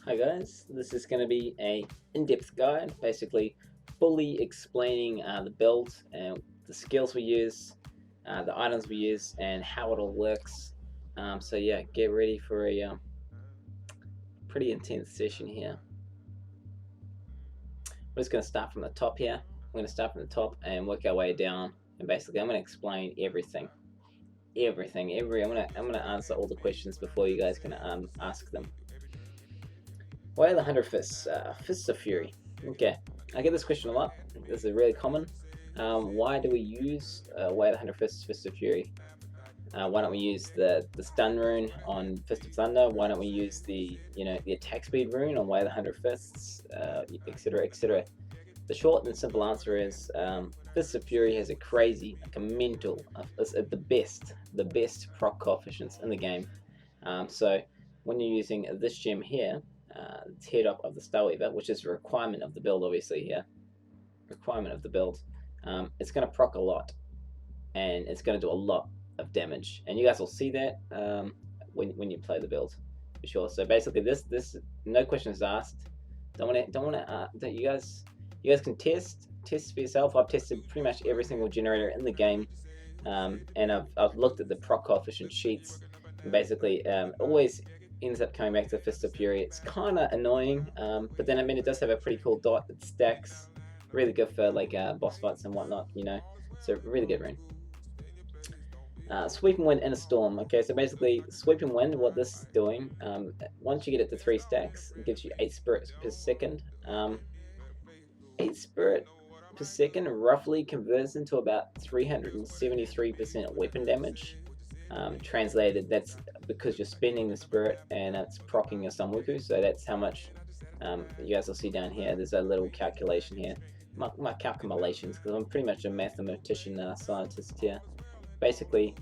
Hi guys, this is going to be a in-depth guide, basically fully explaining the build and the skills we use, the items we use, and how it all works. So yeah, get ready for a pretty intense session here. We're just going to start from the top here. We're going to start from the top and work our way down. And basically, I'm going to explain everything. I'm gonna answer all the questions before you guys can ask them. Why are the 100 fists? Fists of Fury. Okay, I get this question a lot. This is really common. Why do we use Way of the 100 Fists, Fist of Fury? Why don't we use the stun rune on Fist of Thunder? Why don't we use the the attack speed rune on Way of the 100 Fists, etc. etc. The short and simple answer is Fist of Fury has a crazy, like a mental, the best proc coefficients in the game. So when you're using this gem here, it's head up of the Starweaver, which is a requirement of the build, obviously here. Requirement of the build. It's going to proc a lot, and it's going to do a lot of damage, and you guys will see that when you play the build, for sure. So basically, this no questions asked. You guys can test for yourself. I've tested pretty much every single generator in the game, and I've looked at the proc coefficient sheets, and basically always ends up coming back to Fist of Fury. It's kind of annoying, but then I mean it does have a pretty cool dot that stacks, really good for like boss fights and whatnot, So really good rune. Sweeping Wind in a Storm. Okay, so basically Sweeping Wind, what this is doing, once you get it to 3 stacks, it gives you 8 spirits per second. 8 spirit per second roughly converts into about 373% weapon damage. Translated, that's because you're spending the spirit and it's proccing your Samwuku, so that's how much you guys will see down here. There's a little calculation here. My calculations, because I'm pretty much a mathematician scientist here. Basically,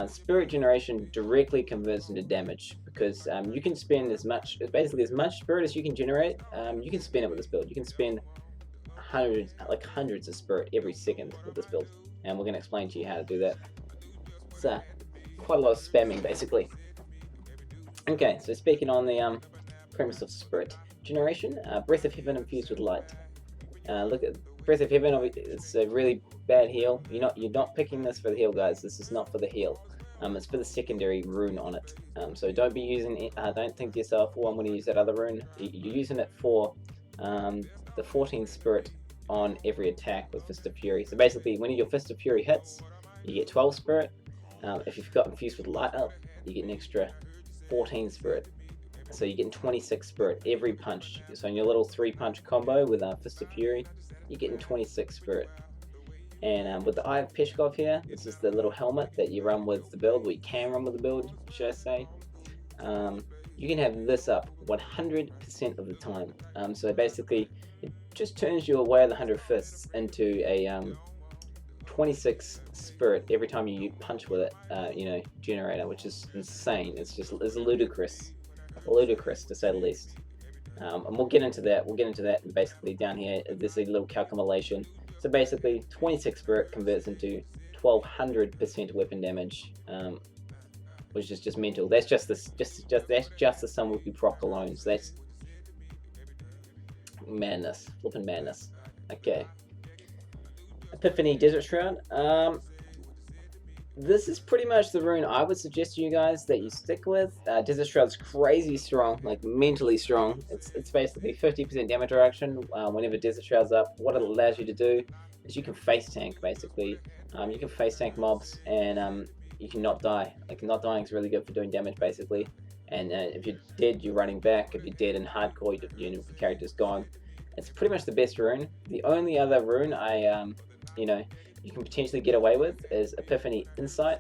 spirit generation directly converts into damage because you can spend as much spirit as you can generate. You can spend it with this build. You can spend hundreds of spirit every second with this build, and we're going to explain to you how to do that. So quite a lot of spamming basically. Okay, so speaking on the premise of spirit generation, Breath of Heaven infused with light. Look at Breath of Heaven. It's a really bad heal. You're not picking this for the heal, guys. This is not for the heal. It's for the secondary rune on it. So don't be using it. Don't think to yourself, "Oh, I'm going to use that other rune." You're using it for the 14 spirit on every attack with Fist of Fury. So basically, when your Fist of Fury hits, you get 12 spirit. If you've got infused with light up, you get an extra 14 spirit. So you're getting 26 spirit every punch. So in your little 3-punch combo with Fist of Fury, you're getting 26 spirit. And with the Eye of Peshkov here, this is the little helmet that you run with the build, or you can run with the build, should I say. You can have this up 100% of the time. So basically, it just turns your Way of the 100 Fists into a 26 spirit every time you punch with it, generator, which is insane. It's ludicrous to say the least. And we'll get into that. Basically, down here, there's a little calculation. So basically, 26 spirit converts into 1200% weapon damage, which is just mental. That's just the Samwuku proc alone. So that's madness, flipping madness. Okay. Epiphany Desert Shroud. This is pretty much the rune I would suggest to you guys that you stick with. Desert Shroud's crazy strong, like mentally strong. It's basically 50% damage reduction whenever Desert Shroud's up. What it allows you to do is you can face tank, basically. You can face tank mobs and you can not die. Like, not dying is really good for doing damage, basically. And if you're dead, you're running back. If you're dead in hardcore, your character's gone. It's pretty much the best rune. The only other rune you can potentially get away with is Epiphany Insight.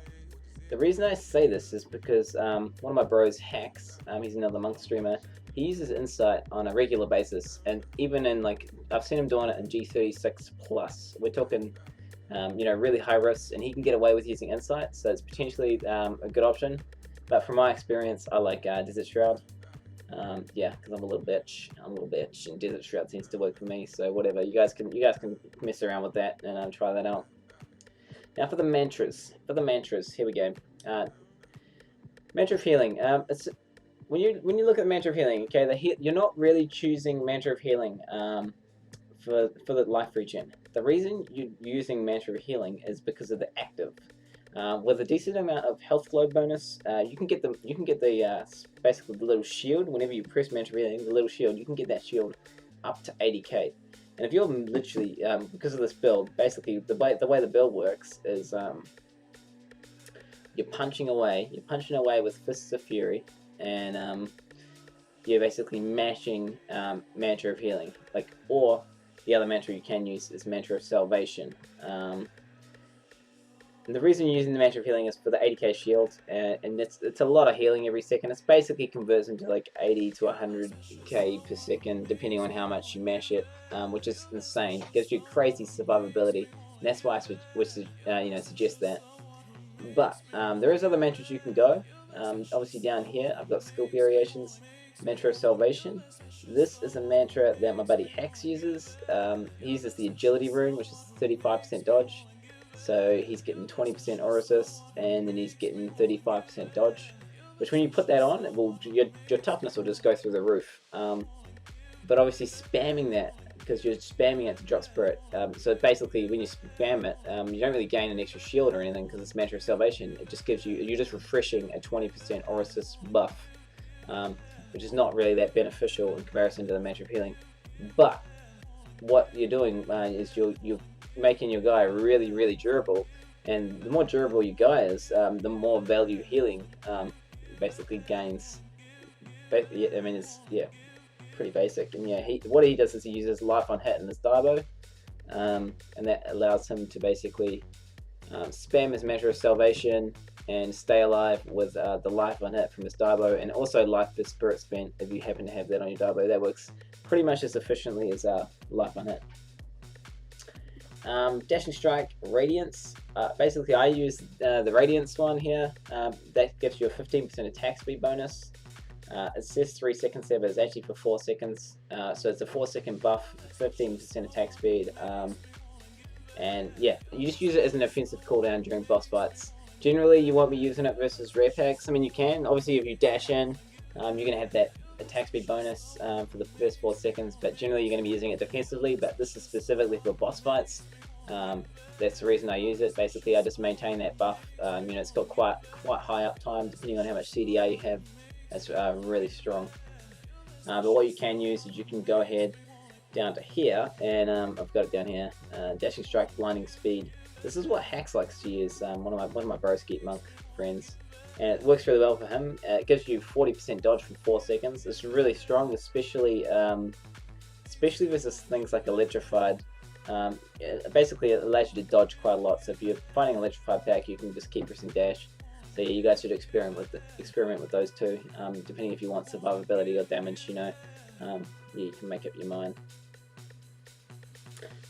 The reason I say this is because one of my bros, Hacks, he's another monk streamer, he uses Insight on a regular basis, and even in I've seen him doing it in G36 plus. We're talking really high risks, and he can get away with using Insight, so it's potentially a good option. But from my experience, I like Desert Shroud. Yeah, because I'm a little bitch, and Desert Shroud seems to work for me. So whatever, you guys can mess around with that and try that out. Now for the mantras. Here we go. Mantra of Healing. when you look at Mantra of Healing, okay, you're not really choosing Mantra of Healing for the life regen. The reason you're using Mantra of Healing is because of the active. With a decent amount of health flow bonus, you can get the basically the little shield whenever you press Mantra of Healing. The little shield, you can get that shield up to 80k. And if you're literally because of this build, basically the way the build works is you're punching away with Fists of Fury, and you're basically mashing Mantra of Healing, or the other mantra you can use is Mantra of Salvation. And the reason you're using the Mantra of Healing is for the 80k shield, and it's a lot of healing every second. It's basically converts into like 80 to 100k per second, depending on how much you mash it, which is insane. It gives you crazy survivability, and that's why I suggest that. But there is other mantras you can go. Obviously down here I've got skill variations. Mantra of Salvation. This is a mantra that my buddy Hax uses. He uses the Agility rune, which is 35% dodge. So he's getting 20% aura resist, and then he's getting 35% dodge. Which when you put that on, your toughness will just go through the roof. But obviously spamming that, because you're spamming it to drop spirit. So basically when you spam it, you don't really gain an extra shield or anything because it's Mantra of Salvation. It just gives you're just refreshing a 20% aura resist buff. Which is not really that beneficial in comparison to the Mantra of Healing. But what you're doing is you're making your guy really, really durable, and the more durable your guy is, the more value healing basically gains. I mean, it's pretty basic. And what he does is he uses life on hit in his Diablo, and that allows him to basically spam his Mantra of Salvation and stay alive with the life on hit from his Diablo, and also life per spirit spent if you happen to have that on your Diablo. That works pretty much as efficiently as life on hit. Dashing Strike, Radiance. Basically I use the Radiance one here. That gives you a 15% attack speed bonus. It says 3 seconds there, but it's actually for 4 seconds. So it's a 4-second buff, 15% attack speed. And yeah, you just use it as an offensive cooldown during boss fights. Generally, you won't be using it versus rare packs. I mean, you can. Obviously, if you dash in, you're going to have that attack speed bonus for the first 4 seconds, but generally you're going to be using it defensively, but this is specifically for boss fights. That's the reason I use it. Basically, I just maintain that buff. It's got quite high uptime, depending on how much CDR you have. That's really strong. But what you can use is you can go ahead down to here, and I've got it down here, Dashing Strike, Blinding Speed. This is what Hax likes to use, one of my Broski monk friends, and it works really well for him. It gives you 40% dodge for 4 seconds. It's really strong, especially versus things like Electrified. Basically it allows you to dodge quite a lot, so if you're fighting Electrified pack, you can just keep pressing dash. So yeah, you guys should experiment with those two, depending if you want survivability or damage, you can make up your mind.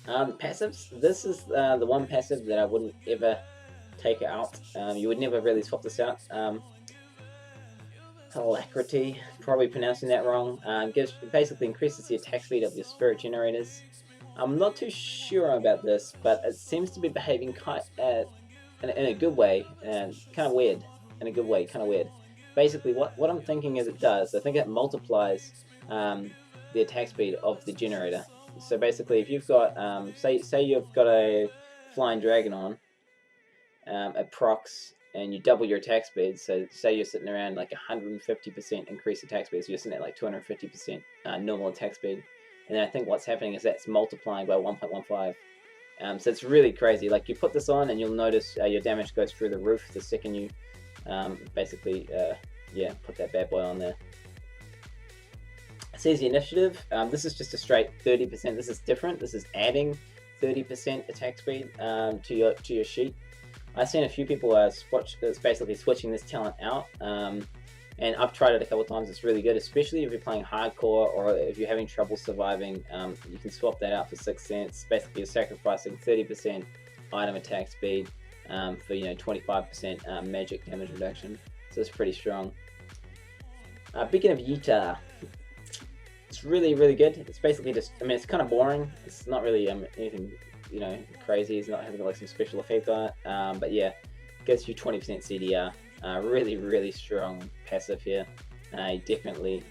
Passives. This is the one passive that I wouldn't ever take out. You would never really swap this out. Alacrity, probably pronouncing that wrong. Basically increases the attack speed of your spirit generators. I'm not too sure about this, but it seems to be behaving in a good way, and kind of weird. In a good way, kind of weird. Basically, what I'm thinking is it does. I think it multiplies the attack speed of the generator. So basically, if you've got, say you've got a flying dragon on, it procs, and you double your attack speed. So say you're sitting around like 150% increased attack speed, so you're sitting at like 250% normal attack speed. And then I think what's happening is that's multiplying by 1.15. So it's really crazy. Like you put this on, and you'll notice your damage goes through the roof the second you put that bad boy on there. It says the initiative. This is just a straight 30%. This is different. This is adding 30% attack speed to your sheet. I've seen a few people basically switching this talent out, and I've tried it a couple of times. It's really good, especially if you're playing hardcore or if you're having trouble surviving. You can swap that out for 6 cents. Basically, you're sacrificing 30% item attack speed for 25% magic damage reduction. So it's pretty strong. Beacon of Utah. It's really, really good. It's basically just, it's kind of boring. It's not really anything, crazy. It's not having like some special effect on it. But yeah, gives you 20% CDR. Really, really strong passive here. definitely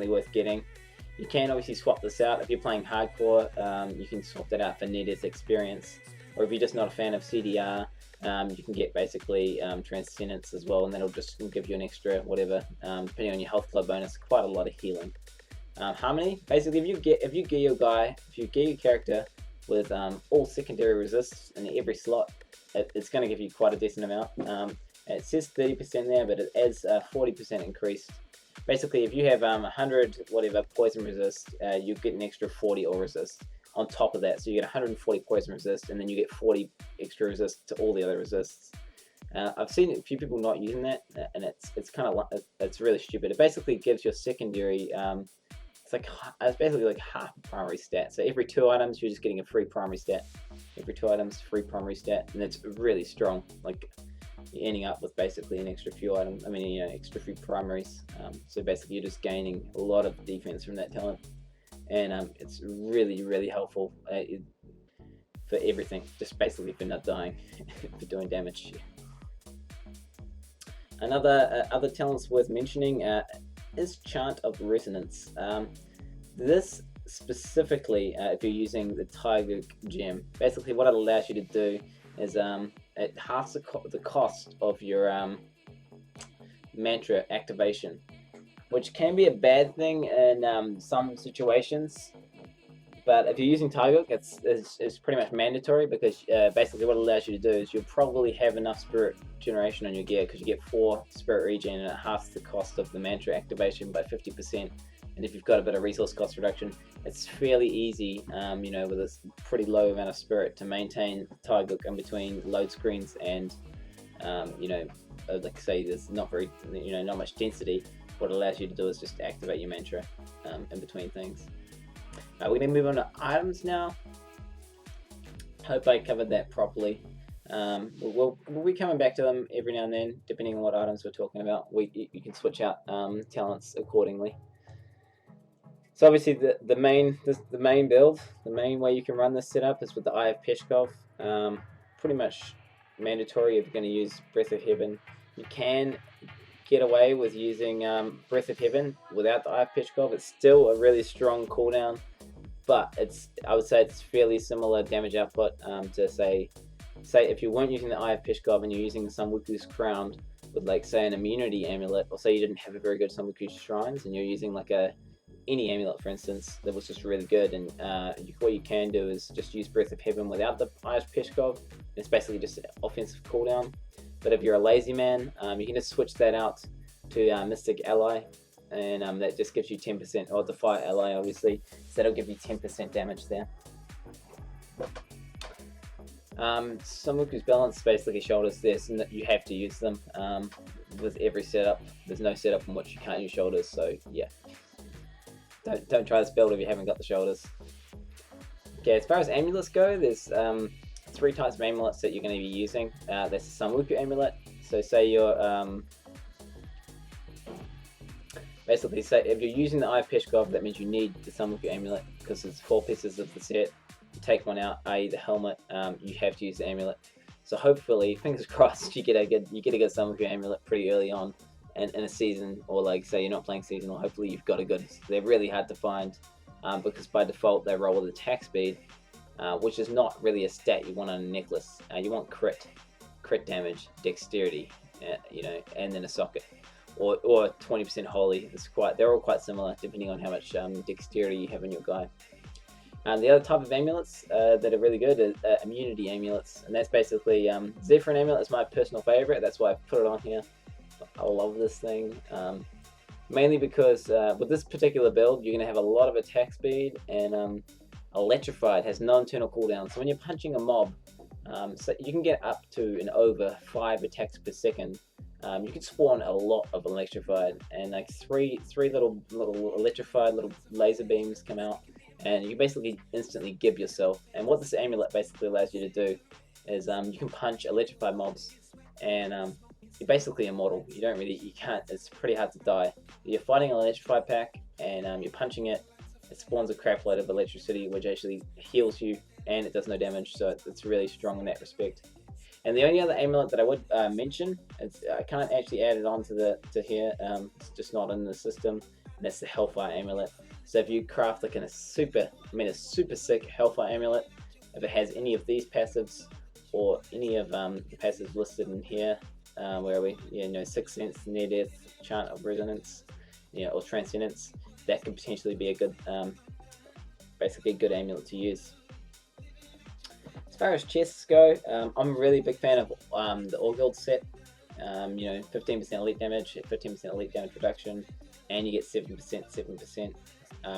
worth getting. You can obviously swap this out if you're playing hardcore. You can swap that out for near-death experience, or if you're just not a fan of CDR, you can get basically Transcendence as well, and that'll just give you an extra whatever, depending on your health club bonus, quite a lot of healing. Harmony, basically, if you gear your character with all secondary resists in every slot, it's going to give you quite a decent amount. It says 30% there, but it adds 40% increased. Basically, if you have 100 whatever poison resist, you get an extra 40 all resist on top of that. So you get 140 poison resist, and then you get 40 extra resist to all the other resists. I've seen a few people not using that, and it's kind of it's really stupid. It basically gives your secondary it's basically like half a primary stat. So every 2 items, you're just getting a free primary stat. Every 2 items, free primary stat, and it's really strong. Like you're ending up with basically an extra few items. I mean, extra few primaries. So basically, you're just gaining a lot of defense from that talent, and it's really helpful for everything. Just basically for not dying, for doing damage. Other talents worth mentioning is Chant of Resonance. This specifically, if you're using the Tiger gem, basically what it allows you to do is it halves the cost of your mantra activation, which can be a bad thing in some situations. But if you're using Tiger, it's pretty much mandatory, because basically what it allows you to do is you'll probably have enough spirit generation on your gear, because you get 4 spirit regen, and it halves the cost of the mantra activation by 50%. And if you've got a bit of resource cost reduction, it's fairly easy, with a pretty low amount of spirit, to maintain Tiger in between load screens and, like say there's not much density. What it allows you to do is just activate your mantra in between things. We're going to move on to items now. Hope I covered that properly. We'll be coming back to them every now and then, depending on what items we're talking about. You can switch out talents accordingly. So obviously the main build, the main way you can run this setup is with the Eye of Peshkov. Pretty much mandatory if you're going to use Breath of Heaven. You can get away with using Breath of Heaven without the Eye of Peshkov. It's still a really strong cooldown, but I would say it's fairly similar damage output to say if you weren't using the Eye of Peshkov and you're using the Samwiku's Crown with, like, say, an immunity amulet, or say you didn't have a very good Samwiku's Shrines and you're using like any amulet, for instance, that was just really good, and what you can do is just use Breath of Heaven without the Eye of Peshkov. It's basically just an offensive cooldown. But if you're a lazy man, you can just switch that out to Mystic Ally, and that just gives you 10%, or Defy Ally obviously, so that'll give you 10% damage there. Samwiku's Balance basically shoulders this, and that you have to use them with every setup. There's no setup in which you can't use shoulders, so yeah. Don't try this build if you haven't got the shoulders. Okay, as far as amulets go, there's 3 types of amulets that you're going to be using. There's the Samwiku amulet. So say you're basically, say if you're using the Eye of Peshkov, that means you need the Samwiku amulet, because there's 4 pieces of the set. You take one out, i.e. the helmet, you have to use the amulet. So hopefully, fingers crossed, you get a good Samwiku amulet pretty early on in a season, or like say you're not playing seasonal. Hopefully you've got a good. They're really hard to find because by default they roll with attack speed, which is not really a stat you want on a necklace. You want crit damage, dexterity, and then a socket, or 20% holy. They're all quite similar depending on how much dexterity you have in your guy. The other type of amulets that are really good are immunity amulets, and that's basically Zephyrin amulet is my personal favorite. That's why I've put it on here. I love this thing, mainly because with this particular build, you're going to have a lot of attack speed, and Electrified has no internal cooldown. So when you're punching a mob, so you can get up to and over 5 attacks per second. You can spawn a lot of Electrified, and like three little Electrified little laser beams come out, and you basically instantly give yourself. And what this amulet basically allows you to do is you can punch Electrified mobs, and you're basically immortal. It's pretty hard to die. You're fighting an Electrified pack, and you're punching it. It spawns a crap load of electricity, which actually heals you, and it does no damage, so it's really strong in that respect. And the only other amulet that I would mention, I can't actually add it onto to here. It's just not in the system. And that's the Hellfire amulet. So if you craft like a super sick Hellfire amulet, if it has any of these passives or any of the passives listed in here, where we, Sixth Sense, Near Death, Chant of Resonance, or Transcendence, that could potentially be a good, basically a good amulet to use. As far as chests go, I'm a really big fan of the All Guild set. 15% elite damage, 15% elite damage reduction, and you get 7%.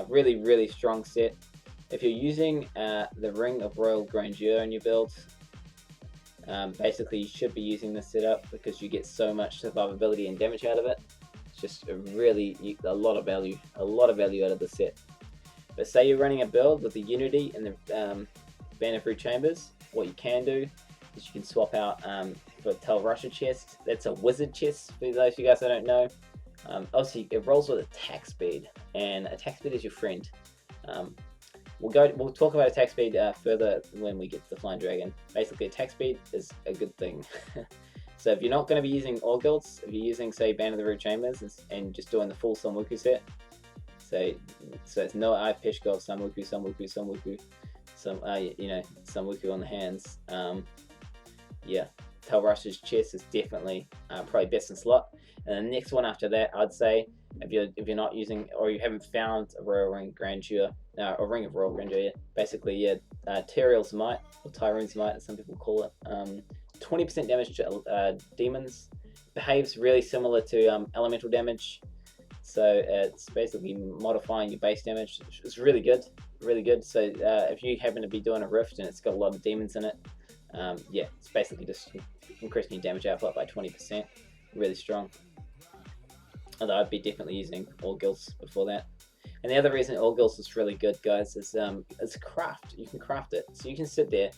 Really, really strong set. If you're using the Ring of Royal Grandeur in your build, basically you should be using this setup because you get so much survivability and damage out of it. It's just a lot of value out of the set. But say you're running a build with the Unity and the Band of Rude Chambers, what you can do is you can swap out for Tel Russia chest. That's a wizard chest for those of you guys that don't know. Obviously it rolls with attack speed, and attack speed is your friend. We'll talk about attack speed further when we get to the Flying Dragon. Basically, attack speed is a good thing. So if you're not going to be using all guilds, if you're using, say, Band of the Rude Chambers and just doing the full Samwuku set, so it's no Eye Peshkov, Samwuku, Samwuku on the hands. Yeah, Tel Rush's chest is definitely probably best in slot. And the next one after that, I'd say, if you're not using, or you haven't found a Royal Ring Grandeur, or Ring of Royal Grandeur, basically, yeah, Tyrael's Might, or Tyrone's Might, as some people call it. 20% damage to demons. Behaves really similar to elemental damage. So it's basically modifying your base damage. It's really good, really good. So if you happen to be doing a rift and it's got a lot of demons in it, yeah, it's basically just increasing your damage output by 20%. Really strong. Although I'd be definitely using all guilds before that. And the other reason all guilds is really good, guys, is craft. You can craft it, so you can sit there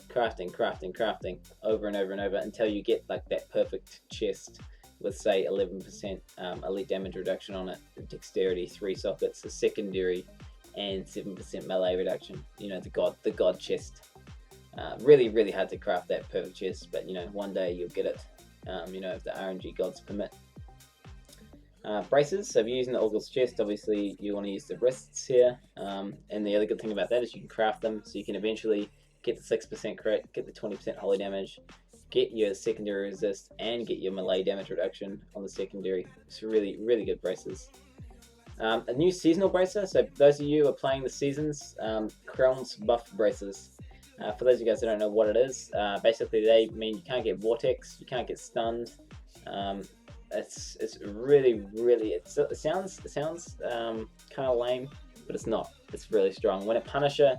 crafting over and over and over until you get like that perfect chest with, say, 11% elite damage reduction on it, dexterity, 3 sockets, a secondary, and 7% melee reduction. The god chest. Really, really hard to craft that perfect chest, but one day you'll get it. If the RNG gods permit. Braces, so if you're using the Orgul's chest, obviously you want to use the wrists here, and the other good thing about that is you can craft them, so you can eventually get the 6% crit, get the 20% holy damage, get your secondary resist, and get your melee damage reduction on the secondary. It's really, really good braces. A new seasonal bracer, so those of you who are playing the seasons, Crown's buff braces. For those of you guys that don't know what it is, basically they mean you can't get vortex, you can't get stunned. It's really, really, it sounds kind of lame, but it's not. It's really strong. When a Punisher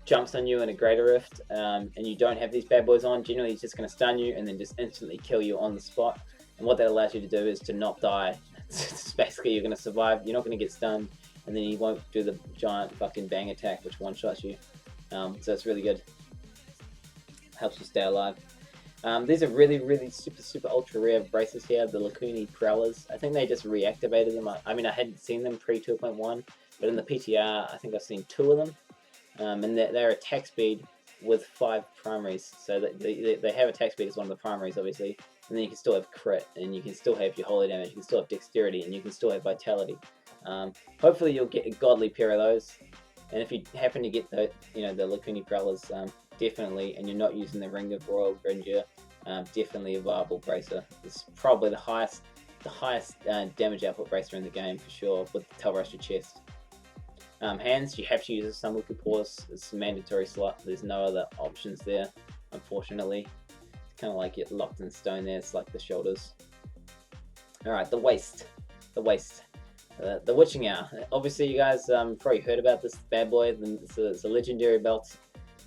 jumps on you in a Greater Rift, and you don't have these bad boys on, generally he's just going to stun you and then just instantly kill you on the spot. And what that allows you to do is to not die. It's basically you're going to survive, you're not going to get stunned, and then he won't do the giant fucking bang attack which one-shots you. So it's really good. Helps you stay alive. These are really, really super ultra rare braces here, the Lacuni Prowlers. I think they just reactivated them. I mean, I hadn't seen them pre 2.1, but in the PTR, I think I've seen 2 of them. And they're attack speed with 5 primaries. So they have attack speed as one of the primaries, obviously. And then you can still have crit, and you can still have your holy damage, you can still have dexterity, and you can still have vitality. Hopefully you'll get a godly pair of those. And if you happen to get the Lacuni Prowlers, definitely, and you're not using the Ring of Royal Grandeur, definitely a viable bracer. It's probably the highest damage output bracer in the game for sure, with the Tel Russia chest. Hands, you have to use a Samwuku Paws. It's a mandatory slot. There's no other options there, unfortunately. It's kind of like it locked in stone there. It's like the shoulders. Alright, the waist. The Witching Hour. Obviously, you guys probably heard about this bad boy. It's a legendary belt.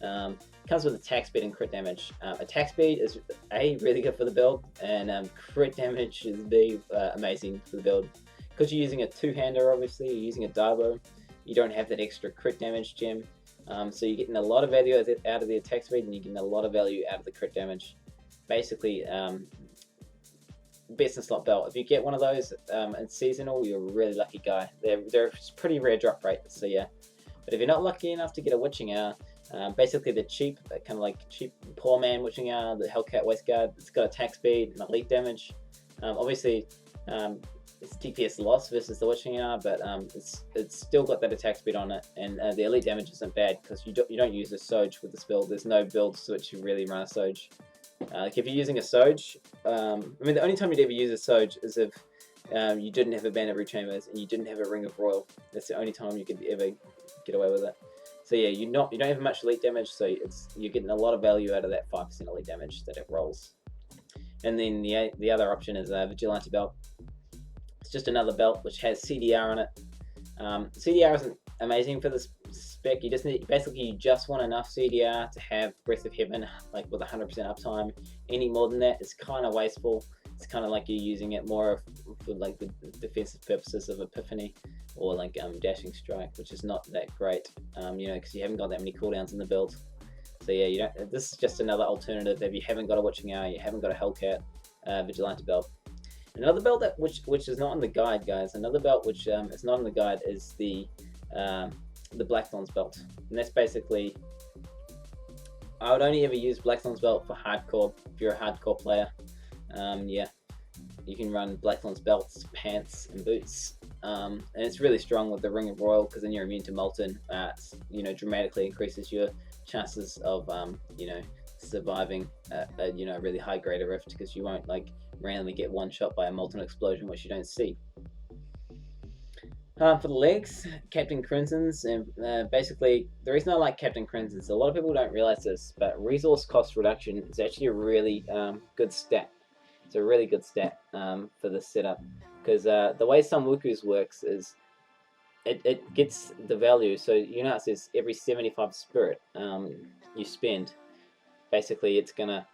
Comes with attack speed and crit damage. Attack speed is really good for the build, and crit damage is amazing for the build. Because you're using a two-hander, obviously, you're using a Diablo, you don't have that extra crit damage gem. So you're getting a lot of value out of the attack speed, and you're getting a lot of value out of the crit damage. Basically, best in slot belt. If you get one of those in seasonal, you're a really lucky guy. They're pretty rare drop rate, so yeah. But if you're not lucky enough to get a Witching Hour, Basically, the cheap, kind of like cheap poor man witching hour, the Hellcat Waistguard. It's got attack speed and elite damage. Obviously, it's DPS loss versus the witching hour, but it's still got that attack speed on it, and the elite damage isn't bad because you don't use a Soge with this build. There's no build switch you really run a Soge. Like if you're using a Soge, I mean the only time you'd ever use a Soge is if you didn't have a Band of Rechambers and you didn't have a Ring of Royal. That's the only time you could ever get away with it. So yeah, you don't have much elite damage, so you're getting a lot of value out of that 5% elite damage that it rolls. And then the other option is a Vigilante belt. It's just another belt which has CDR on it. CDR isn't amazing for this spec. You just need, basically you just want enough CDR to have Breath of Heaven, like with 100% uptime. Any more than that is kind of wasteful. It's kind of like you're using it more for like the defensive purposes of Epiphany or like Dashing Strike, which is not that great, you know, because you haven't got that many cooldowns in the build. So yeah, you don't. This is just another alternative if you haven't got a Witching Hour, you haven't got a Hellcat Vigilante belt. Another belt that which is not on the guide, guys. Another belt which is not on the guide is the Blackthorn's belt, and that's basically. I would only ever use Blackthorn's belt for hardcore. If you're a hardcore player, yeah, you can run Blackthorn's belts, pants, and boots, and it's really strong with the Ring of Royal because then you're immune to Molten. You know, dramatically increases your chances of you know, surviving a you know, really high grade rift because you won't like randomly get one shot by a Molten explosion which you don't see. For the legs, Captain Crimson's, and basically the reason I like Captain Crimson's, a lot of people don't realize this, but resource cost reduction is actually a really good stat. It's a really good stat for this setup because the way Samwuku's works is it gets the value. So you know it says every 75 spirit you spend, basically it's gonna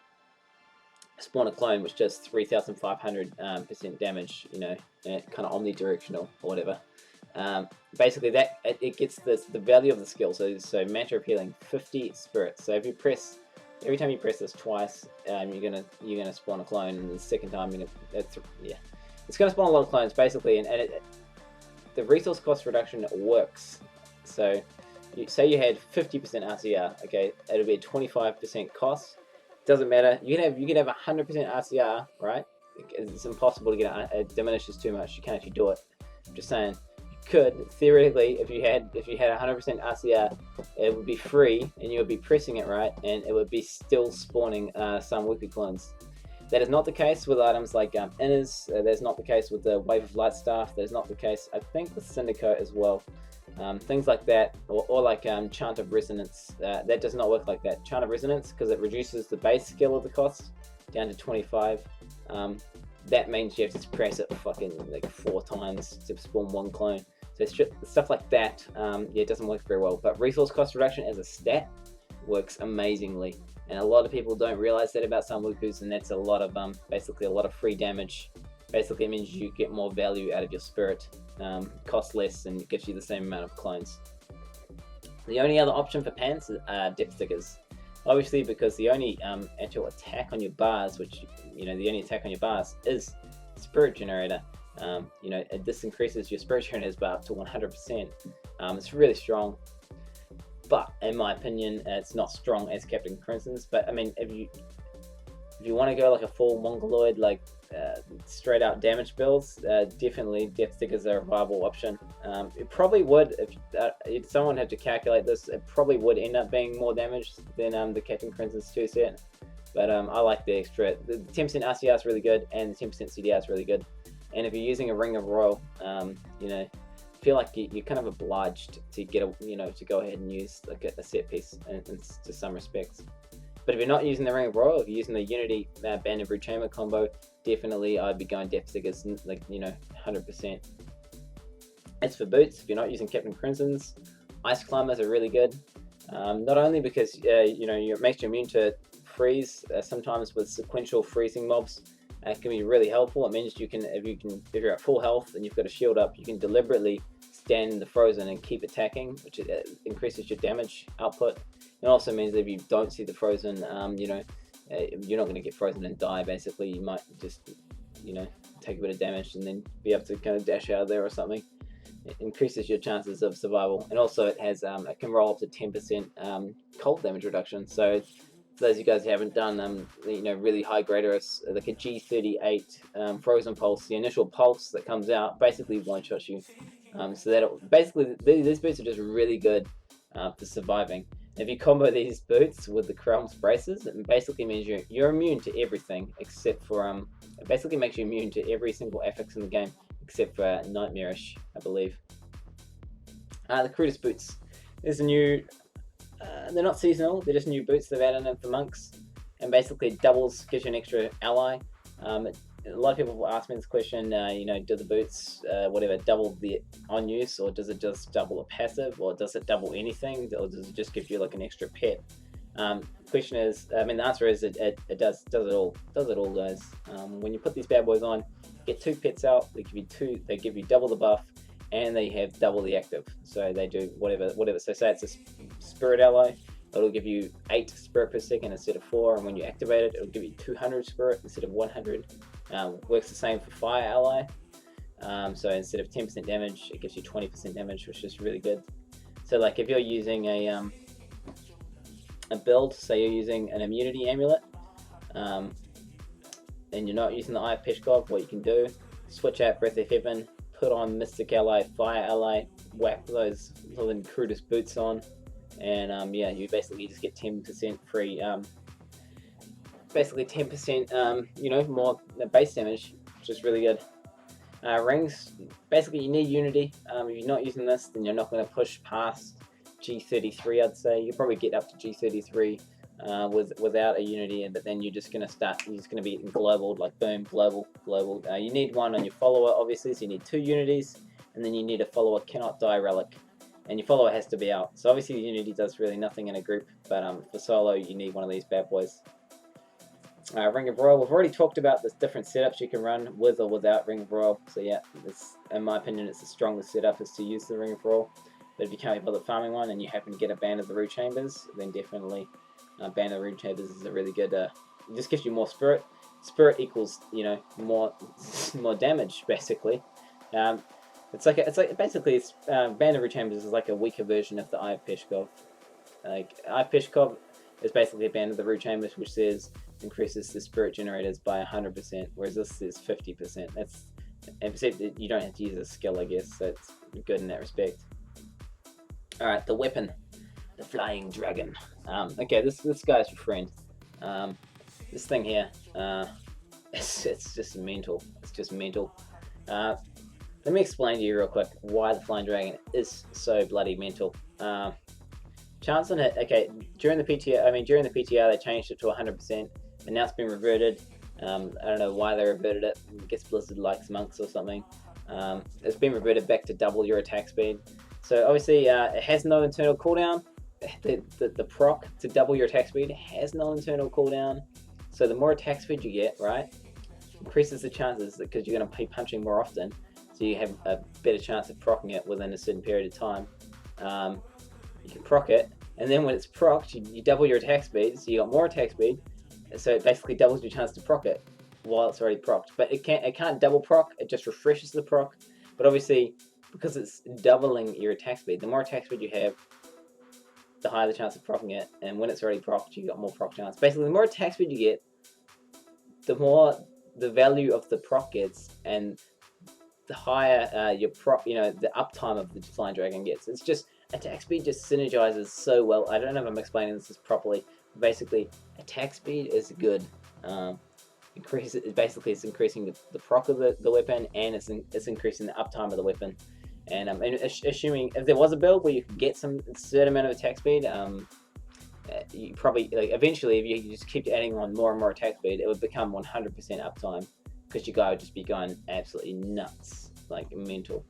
spawn a clone which does 3,500% damage, you know, kind of omnidirectional or whatever. Basically that it gets the value of the skill. So Mantra of Healing, 50 spirits. So if you press, every time you press this twice, you're gonna spawn a clone, and the second time you're gonna yeah, it's gonna spawn a lot of clones basically, and the resource cost reduction works. So say you had 50% RCR, okay, it'll be a 25% cost. Doesn't matter. You can have 100% RCR, right? It's impossible to get it diminishes too much. You can't actually do it. I'm just saying. Could theoretically, if you had 100% RCR, it would be free, and you would be pressing it right, and it would be still spawning some Wiki clones. That is not the case with items like Inners. That's not the case with the Wave of Light Staff. That is not the case, I think, with Syndicate as well. Things like that, or like Chant of Resonance. That does not work like that. Chant of Resonance, because it reduces the base skill of the cost down to 25. That means you have to press it fucking like 4 times to spawn one clone. So stuff like that, yeah, it doesn't work very well. But resource cost reduction as a stat works amazingly, and a lot of people don't realize that about Samwukus, and that's a lot of basically a lot of free damage. Basically, it means you get more value out of your spirit, costs less, and it gives you the same amount of clones. The only other option for pants are depth stickers. Obviously, because the only actual attack on your bars, which, you know, the only attack on your bars is Spirit Generator. You know, this increases your Spirit Generator's bar up to 100%. It's really strong, but in my opinion, it's not strong as Captain Crimson's. But I mean, if you want to go like a full Mongoloid, like straight out damage builds, definitely depth stickers are a viable option. It probably would, if someone had to calculate this, it probably would end up being more damage than the Captain Crimson's 2 set. But I like the extra. The 10% RCR is really good, and the 10% CDR is really good. And if you're using a Ring of Royal, you know, I feel like you're kind of obliged to get to go ahead and use like a set piece to some respects. But if you're not using the Ring of Royal, if you're using the Unity Band of Rechamber combo, definitely I'd be going depth stickers, like, you know, 100%. As for boots, if you're not using Captain Crimson's, Ice Climbers are really good. Not only because you know, it makes you immune to freeze. Sometimes with sequential freezing mobs, it can be really helpful. It means you can, if you're at full health and you've got a shield up, you can deliberately stand in the frozen and keep attacking, which increases your damage output. It also means that if you don't see the frozen, you know, you're not going to get frozen and die. Basically, you might just, you know, take a bit of damage and then be able to kind of dash out of there or something. It increases your chances of survival, and also it has it can roll up to 10% cold damage reduction. So for those of you guys who haven't done really high graders, like a G38 frozen pulse, the initial pulse that comes out basically one shots you. So that basically these boots are just really good for surviving. If you combo these boots with the Chrom's braces, it basically means you're immune to everything except for it basically makes you immune to every single affix in the game except for Nightmarish, I believe. The Crudus boots. There's a new. They're not seasonal. They're just new boots they've added in for monks, and basically doubles gives you an extra ally. A lot of people ask me this question. Do the boots double the on use, or does it just double a passive, or does it double anything, or does it just give you like an extra pet? The question is, the answer is it does it all. Does it all, guys? When you put these bad boys on, get 2 pets out. They give you double the buff, and they have double the active. So they do whatever. So say it's a spirit ally, it'll give you 8 spirit per second instead of 4, and when you activate it, it'll give you 200 spirit instead of 100. Works the same for fire ally. So instead of 10% damage, it gives you 20% damage, which is really good. So like if you're using a build, say you're using an immunity amulet, and you're not using the Eye of Peshkov, what you can do, switch out Breath of Heaven, put on Mystic Ally, Fire Ally, whack those little Crudus boots on, and you basically just get 10% free, basically 10% more base damage, which is really good. Rings, basically you need Unity. If you're not using this, then you're not going to push past G33, I'd say. You probably get up to G33 without a Unity, but then you're just going to be global, like boom, global. You need one on your follower, obviously, so you need 2 Unities, and then you need a follower cannot die relic, and your follower has to be out. So obviously Unity does really nothing in a group, but for solo you need one of these bad boys. Ring of Royal, we've already talked about the different setups you can run with or without Ring of Royal, so yeah, in my opinion it's the strongest setup is to use the Ring of Royal. But if you can't be bothered farming one and you happen to get a Band of the Rude Chambers, then definitely Band of the Rude Chambers is a really good, it just gives you more spirit. Spirit equals, more damage, basically. Band of the Rude Chambers is like a weaker version of the Eye of Peshkov. Like, Eye of Peshkov is basically a Band of the Rude Chambers, which says increases the spirit generators by 100%, whereas this is 50%. Except that you don't have to use a skill, I guess, so it's good in that respect. Alright, the weapon. The Flying Dragon. Okay, this guy's your friend. This thing here, it's just mental. It's just mental. Let me explain to you real quick why the Flying Dragon is so bloody mental. Chance on hit, okay, during the PTR they changed it to 100%, and now it's been reverted. I don't know why they reverted it. I guess Blizzard likes monks or something. It's been reverted back to double your attack speed. So obviously it has no internal cooldown. The proc to double your attack speed has no internal cooldown. So the more attack speed you get, right, increases the chances, because you're going to be punching more often, so you have a better chance of proccing it within a certain period of time. You can proc it, and then when it's procced, you double your attack speed, so you got more attack speed, so it basically doubles your chance to proc it while it's already procced. But it can't double proc, it just refreshes the proc. But obviously, because it's doubling your attack speed, the more attack speed you have, the higher the chance of proccing it, and when it's already procced, you got more proc chance. Basically, the more attack speed you get, the more the value of the proc gets, and the higher your proc, the uptime of the Flying Dragon gets. It's just, attack speed just synergizes so well. I don't know if I'm explaining this properly. Basically, attack speed is good. It's increasing the proc of the weapon, and it's increasing the uptime of the weapon. And assuming if there was a build where you could get some certain amount of attack speed, you probably, eventually, if you just keep adding on more and more attack speed, it would become 100% uptime, because your guy would just be going absolutely nuts, like mental.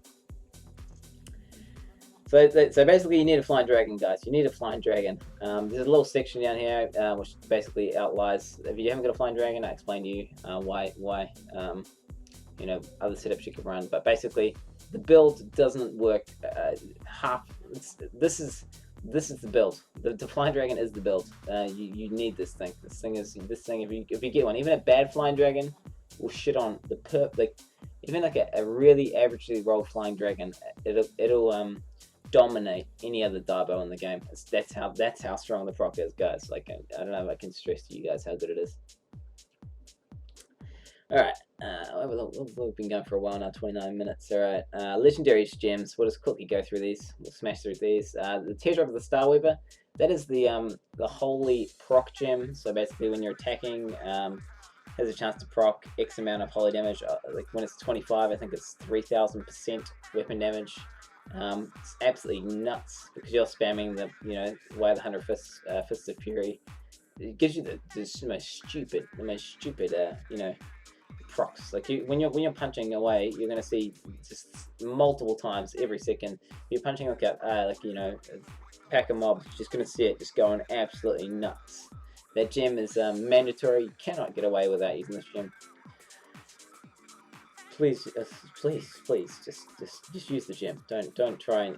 So basically, you need a Flying Dragon, guys. You need a Flying Dragon. There's a little section down here which basically outlines, if you haven't got a Flying Dragon, I explain to you why other setups you can run. But basically, the build doesn't work this is the build. The Flying Dragon is the build. You need this thing. This thing if you get one, even a bad Flying Dragon will shit on even like a really averagely rolled flying dragon, it'll dominate any other Diablo in the game. That's how strong the proc is, guys. Like I don't know if I can stress to you guys how good it is. Alright, we've been going for a while now, 29 minutes. Alright, legendary gems. We'll just quickly go through these. We'll smash through these. The Teardrop of the Star Weaver, that is the holy proc gem. So basically, when you're attacking, has a chance to proc X amount of holy damage. Like when it's 25, I think it's 3,000% weapon damage. It's absolutely nuts because you're spamming the Way of the 100 Fists, Fists of Fury. It gives you the most stupid, procs. Like when you're punching away, you're gonna see just multiple times every second. You're punching like a pack of mobs. You're just gonna see it just going absolutely nuts. That gem is mandatory. You cannot get away without using this gem. Please, just use the gem. Don't try and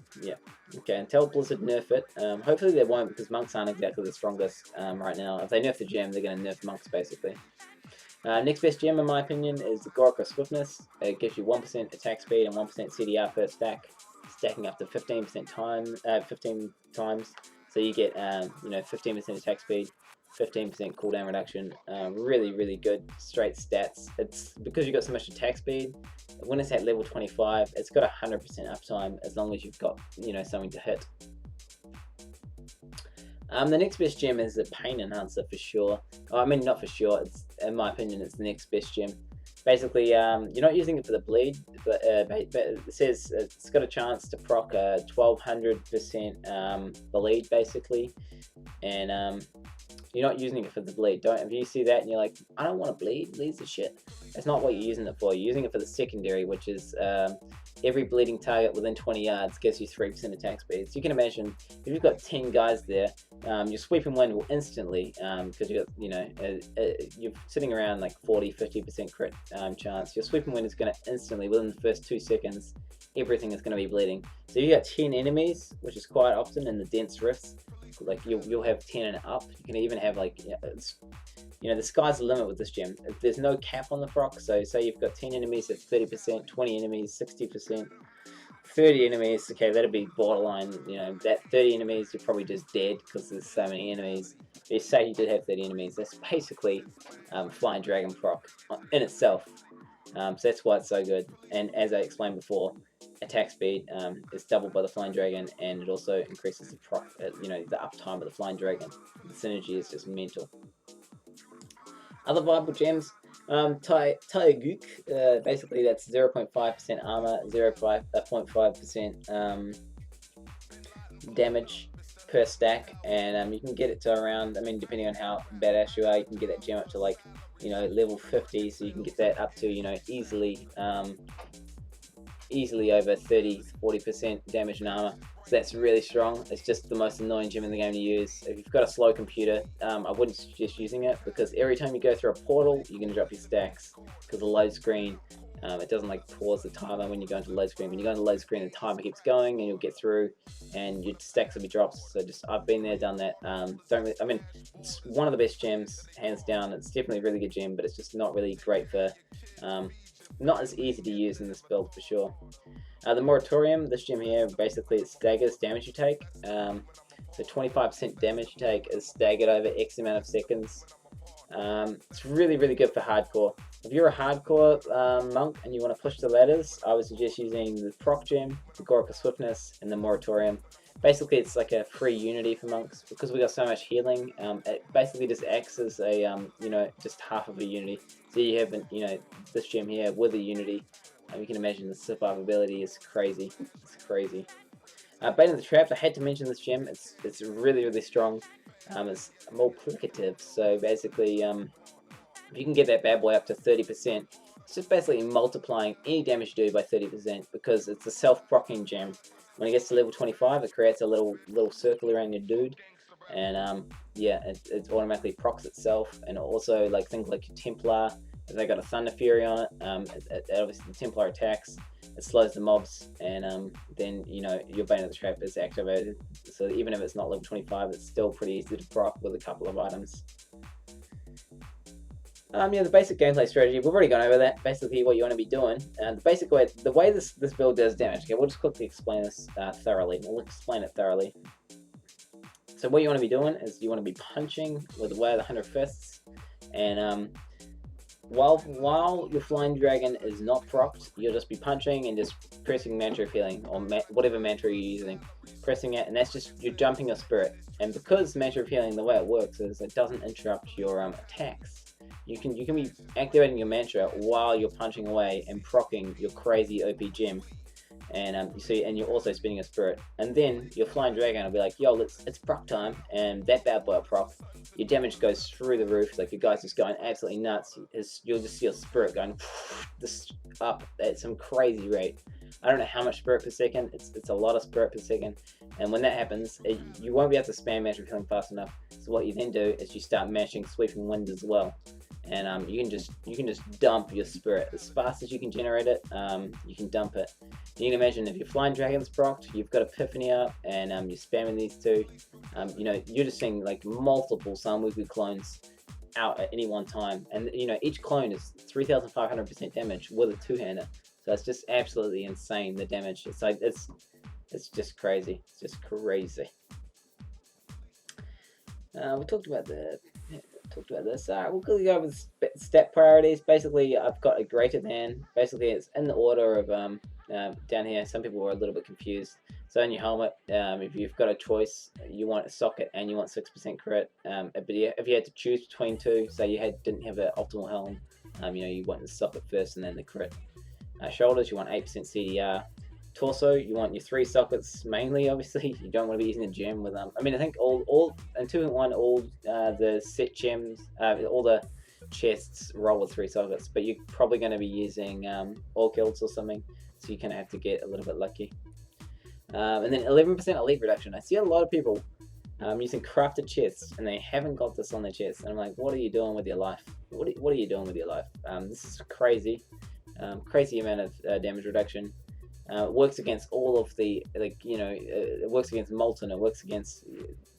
Okay, until Blizzard nerf it. Hopefully they won't because monks aren't exactly the strongest right now. If they nerf the gem, they're gonna nerf monks basically. Next best gem in my opinion is the Gorka Swiftness. It gives you 1% attack speed and 1% CDR per stack, stacking up to 15% time, 15 times. So you get 15% attack speed, 15% cooldown reduction. Really good straight stats. It's because you've got so much attack speed. When it's at level 25, it's got 100% uptime as long as you've got something to hit. The next best gem is the Pain Enhancer for sure. I mean, not for sure. It's, in my opinion, it's the next best gem. Basically, you're not using it for the bleed, but it says it's got a chance to proc 1200% bleed, basically, and you're not using it for the bleed. If you see that and you're like, I don't want to bleed, bleed's the shit. That's not what you're using it for. You're using it for the secondary, which is every bleeding target within 20 yards gives you 3% attack speed. So you can imagine if you've got 10 guys there, your sweeping wind will instantly, because you're sitting around like 40-50% crit chance. Your sweeping wind is going to instantly, within the first 2 seconds, everything is going to be bleeding. So you got 10 enemies, which is quite often in the dense rifts. Like you'll have 10 and up. You can even have like the sky's the limit with this gem. There's no cap on the proc. So say you've got 10 enemies at 30%, 20 enemies 60%, 30 enemies. Okay, that'll be borderline. That 30 enemies you're probably just dead because there's so many enemies. But you say you did have 30 enemies. That's basically Flying Dragon proc in itself. So that's why it's so good. And as I explained before, attack speed is doubled by the Flying Dragon, and it also increases the proc, the uptime of the Flying Dragon. The synergy is just mental. Other viable gems, Taeguk, basically that's 0.5% armor, 0.5% damage per stack, and you can get it to around, depending on how badass you are, you can get that gem up to like, level 50, so you can get that up to, easily over 30-40% damage and armor. So that's really strong. It's just the most annoying gem in the game to use. If you've got a slow computer, I wouldn't suggest using it because every time you go through a portal, you're going to drop your stacks because the load screen, it doesn't like pause the timer when you go into load screen. When you go into load screen, the timer keeps going and you'll get through and your stacks will be dropped. So I've been there, done that. It's one of the best gems, hands down. It's definitely a really good gem, but it's just not really great for, not as easy to use in this build for sure. The Moratorium, this gem here, basically it staggers damage you take. So 25% damage you take is staggered over X amount of seconds. It's really good for hardcore. If you're a hardcore monk and you want to push the ladders, I would suggest using the proc gem, the Gorka Swiftness, and the Moratorium. Basically, it's like a free unity for monks because we got so much healing. It basically just acts as a just half of a unity. So you have this gem here with a unity. You can imagine the survivability is crazy. It's crazy. Bane of the Trap, I had to mention this gem. It's really strong. It's multiplicative. So basically, if you can get that bad boy up to 30%, it's just basically multiplying any damage you do by 30% because it's a self-proccing gem. When it gets to level 25, it creates a little circle around your dude, and it automatically procs itself. And also like things like your Templar, if they got a Thunder Fury on it, obviously the Templar attacks, it slows the mobs, and then your Bane of the Trap is activated. So even if it's not level 25, it's still pretty easy to proc with a couple of items. Yeah, the basic gameplay strategy, we've already gone over that. Basically, what you want to be doing. The basic way, the way this build does damage. Okay, we'll just quickly explain this thoroughly. We'll explain it thoroughly. So what you want to be doing is you want to be punching with the way of the 100 fists, and while your flying dragon is not procced, you'll just be punching and just pressing mantra of healing or whatever mantra you're using, pressing it, and that's just you're jumping your spirit. And because mantra of healing, the way it works is it doesn't interrupt your attacks. You can be activating your mantra while you're punching away and proccing your crazy OP gem, and you see, and you're also spinning a spirit, and then your flying dragon will be like, yo, it's proc time, and that bad boy proc, your damage goes through the roof, like your guy's just going absolutely nuts. You'll just see your spirit going this up at some crazy rate. I don't know how much spirit per second, it's a lot of spirit per second, and when that happens, you won't be able to spam magic healing fast enough. So what you then do is you start mashing sweeping wind as well. And you can just dump your spirit as fast as you can generate it. You can dump it. You can imagine if your flying dragon's procced, you've got Epiphany up, and you're spamming these two. You know, you're just seeing like multiple Sun Wukong clones out at any one time, and you know each clone is 3,500% damage with a two-hander. So it's just absolutely insane, the damage. It's like it's just crazy. It's just crazy. We talked about this. We'll quickly go over the stat priorities. Basically, I've got a greater than. Basically, it's in the order of down here. Some people were a little bit confused. So in your helmet, if you've got a choice, you want a socket and you want 6% crit. But if you had to choose between two, say you didn't have an optimal helm, you know, you want the socket first and then the crit. Shoulders, you want 8% CDR. Torso, you want your 3 sockets mainly. Obviously, you don't want to be using a gem with I mean, I think all in 2.1, all the set gems, all the chests roll with 3 sockets, but you're probably going to be using all kills or something, so you kind of have to get a little bit lucky. And then 11% elite reduction. I see a lot of people using crafted chests, and they haven't got this on their chest. And I'm like, what are you doing with your life? What are you doing with your life? This is crazy, crazy amount of damage reduction. It works against all of the, like, you know, it works against Molten, it works against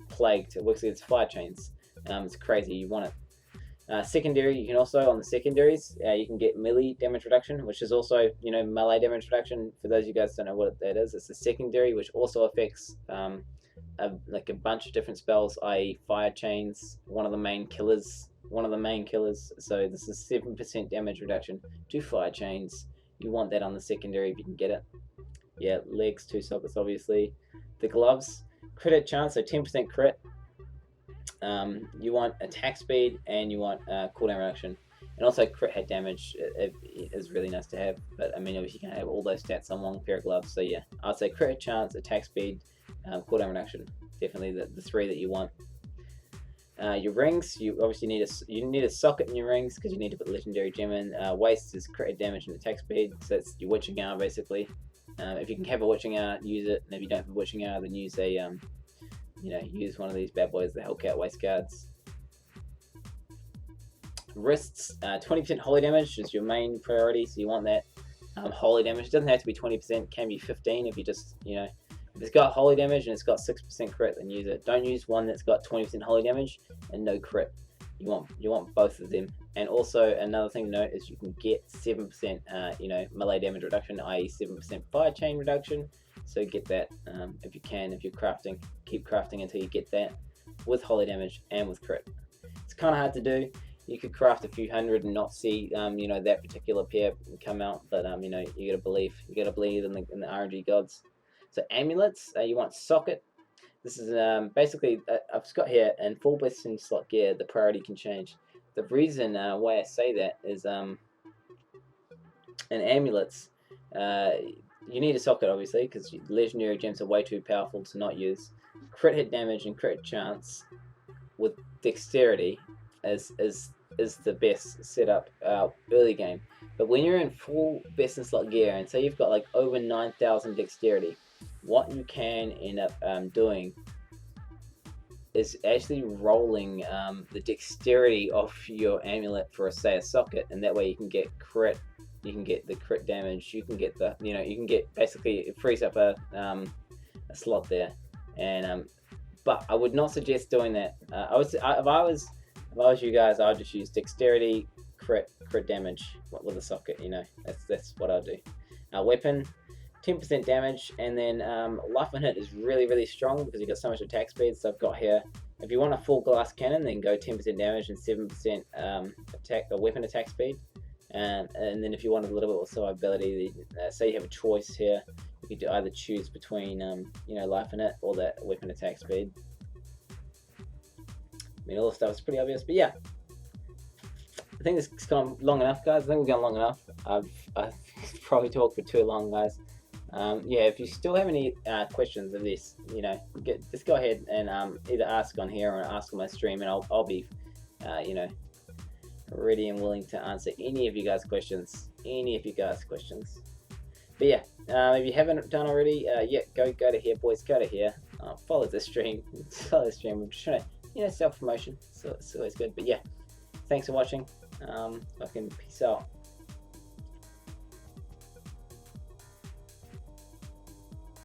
Plagued, it works against Fire Chains. It's crazy, you want it. Secondary, you can also, on the secondaries, you can get melee damage reduction, which is also, you know, melee damage reduction. For those of you guys who don't know what that is, it's a secondary which also affects like a bunch of different spells, i.e. Fire Chains, one of the main killers. So this is 7% damage reduction to Fire Chains. You want that on the secondary if you can get it. Yeah, legs, 2 sockets, obviously. The gloves, crit chance, so 10% crit. You want attack speed, and you want cooldown reduction. And also crit hit damage is really nice to have. But I mean, obviously you can't have all those stats on one pair of gloves. So yeah, I'd say crit chance, attack speed, cooldown reduction. Definitely the 3 that you want. Your rings, you obviously need a socket in your rings because you need to put legendary gem in. Waste is crit damage and attack speed, so it's your witching hour basically. If you can have a witching hour, use it, and if you don't have a witching hour, then use a you know, use one of these bad boys, the Hellcat waist guards. Wrists, 20% holy damage is your main priority, so you want that. Holy damage, it doesn't have to be 20%, can be 15 if you just, you know, if it's got holy damage and it's got 6% crit, then use it. Don't use one that's got 20% holy damage and no crit. You want both of them. And also another thing to note is you can get 7% you know, melee damage reduction, i.e. 7% fire chain reduction. So get that if you can. If you're crafting, keep crafting until you get that with holy damage and with crit. It's kind of hard to do. You could craft a few hundred and not see you know, that particular pair come out, but you know, you gotta believe in the RNG gods. So amulets, you want socket. This is basically, I've just got here, in full Western slot gear, the priority can change. The reason why I say that is in amulets, you need a socket obviously, because legendary gems are way too powerful to not use. Crit hit damage and crit chance with dexterity is the best setup early game. But when you're in full best in slot gear, and say you've got like over 9,000 dexterity, what you can end up doing is actually rolling the dexterity off your amulet for say a socket, and that way you can get crit, you can get the crit damage, you can get the, you know, you can get, basically it frees up a slot there. And but I would not suggest doing that. If I If I was you guys, I'd just use dexterity, crit damage with a socket. You know, that's what I'll do. Weapon, 10% damage, and then life and hit is really strong because you've got so much attack speed. So I've got here, if you want a full glass cannon, then go 10% damage and 7% weapon attack speed. And then if you want a little bit more survivability, say you have a choice here, you could either choose between you know, life and hit or that weapon attack speed. I mean, all the stuff is pretty obvious, but yeah. I think this has gone long enough, guys. I think we've gone long enough. I've probably talked for too long, guys. Yeah, if you still have any questions of this, you know, just go ahead and either ask on here or ask on my stream, and I'll be, you know, ready and willing to answer any of you guys' questions. But yeah, if you haven't done already, yeah, go to here, boys. Go to here. Follow the stream. I'm just trying to, you know, self-promotion. So it's always good. But yeah, thanks for watching. Fucking peace out.